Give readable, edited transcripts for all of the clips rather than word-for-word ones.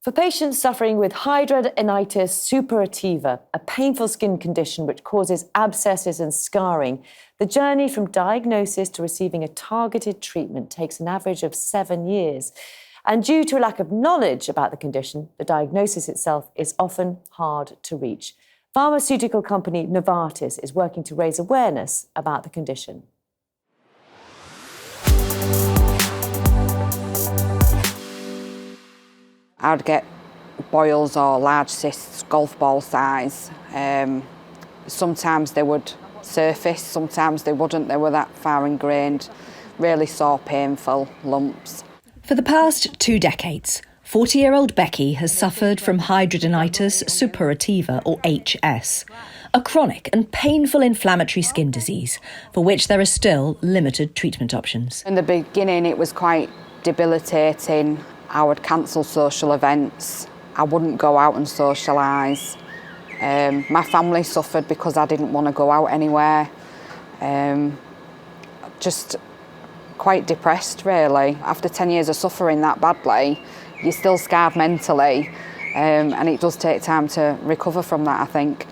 For patients suffering with hidradenitis suppurativa, a painful skin condition which causes abscesses and scarring, the journey from diagnosis to receiving a targeted treatment takes an average of 7 years. And due to a lack of knowledge about the condition, the diagnosis itself is often hard to reach. Pharmaceutical company Novartis is working to raise awareness about the condition. I'd get boils or large cysts, golf ball size. Sometimes they would surface, sometimes they wouldn't. They were that far ingrained, really sore, painful lumps. For the past 2 decades, 40-year-old Becky has suffered from hidradenitis suppurativa, or HS, a chronic and painful inflammatory skin disease for which there are still limited treatment options. In the beginning, it was quite debilitating. I would cancel social events. I wouldn't go out and socialise. My family suffered because I didn't want to go out anywhere. Just quite depressed, really. After 10 years of suffering that badly, you're still scarred mentally, and it does take time to recover from that, I think.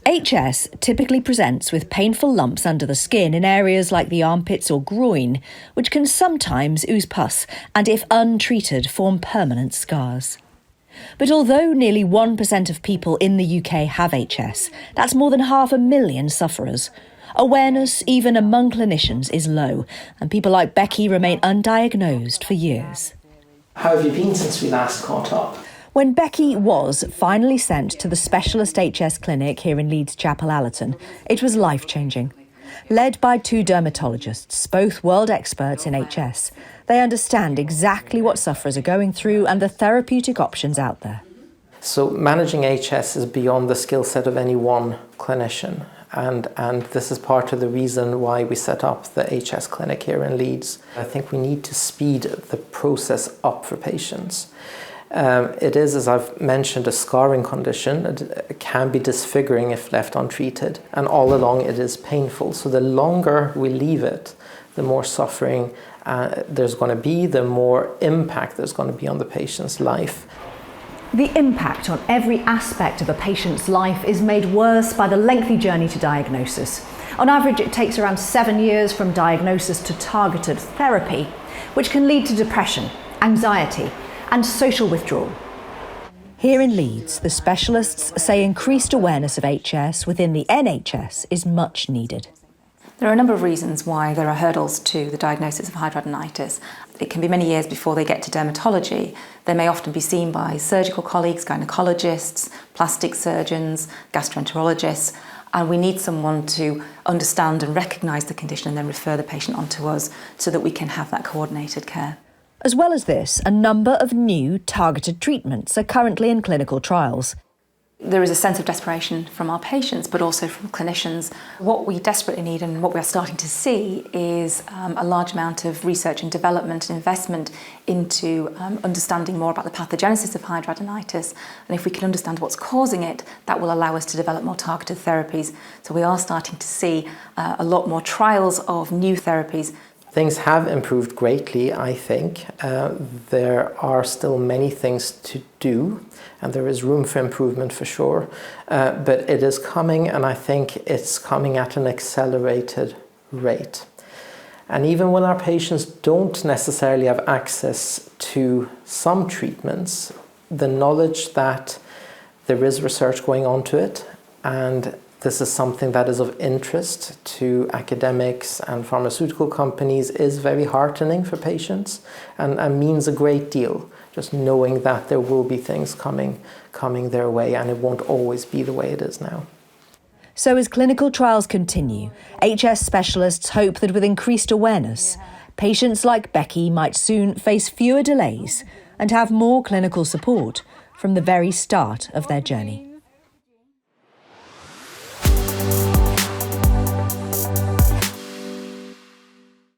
HS typically presents with painful lumps under the skin in areas like the armpits or groin, which can sometimes ooze pus and, if untreated, form permanent scars. But although nearly 1% of people in the UK have HS, that's more than 500,000 sufferers. Awareness, even among clinicians, is low, and people like Becky remain undiagnosed for years. How have you been since we last caught up? When Becky was finally sent to the specialist HS clinic here in Leeds Chapel Allerton, it was life-changing. Led by 2 dermatologists, both world experts in HS, they understand exactly what sufferers are going through and the therapeutic options out there. So managing HS is beyond the skill set of any one clinician, and this is part of the reason why we set up the HS clinic here in Leeds. I think we need to speed the process up for patients. It is, as I've mentioned, a scarring condition. It can be disfiguring if left untreated, and all along it is painful. So the longer we leave it, the more suffering there's going to be, the more impact there's going to be on the patient's life. The impact on every aspect of a patient's life is made worse by the lengthy journey to diagnosis. On average, it takes around 7 years from diagnosis to targeted therapy, which can lead to depression, anxiety, and social withdrawal. Here in Leeds, the specialists say increased awareness of HS within the NHS is much needed. There are a number of reasons why there are hurdles to the diagnosis of hidradenitis. It can be many years before they get to dermatology. They may often be seen by surgical colleagues, gynecologists, plastic surgeons, gastroenterologists, and we need someone to understand and recognise the condition and then refer the patient on to us so that we can have that coordinated care. As well as this, a number of new targeted treatments are currently in clinical trials. There is a sense of desperation from our patients, but also from clinicians. What we desperately need and what we are starting to see is a large amount of research and development and investment into understanding more about the pathogenesis of hidradenitis. And if we can understand what's causing it, that will allow us to develop more targeted therapies. So we are starting to see a lot more trials of new therapies. Things have improved greatly, I think. There are still many things to do, and there is room for improvement for sure. But it is coming, and I think it's coming at an accelerated rate. And even when our patients don't necessarily have access to some treatments, the knowledge that there is research going on to it, and this is something that is of interest to academics and pharmaceutical companies, is very heartening for patients and means a great deal. Just knowing that there will be things coming their way, and it won't always be the way it is now. So as clinical trials continue, HS specialists hope that with increased awareness, patients like Becky might soon face fewer delays and have more clinical support from the very start of their journey.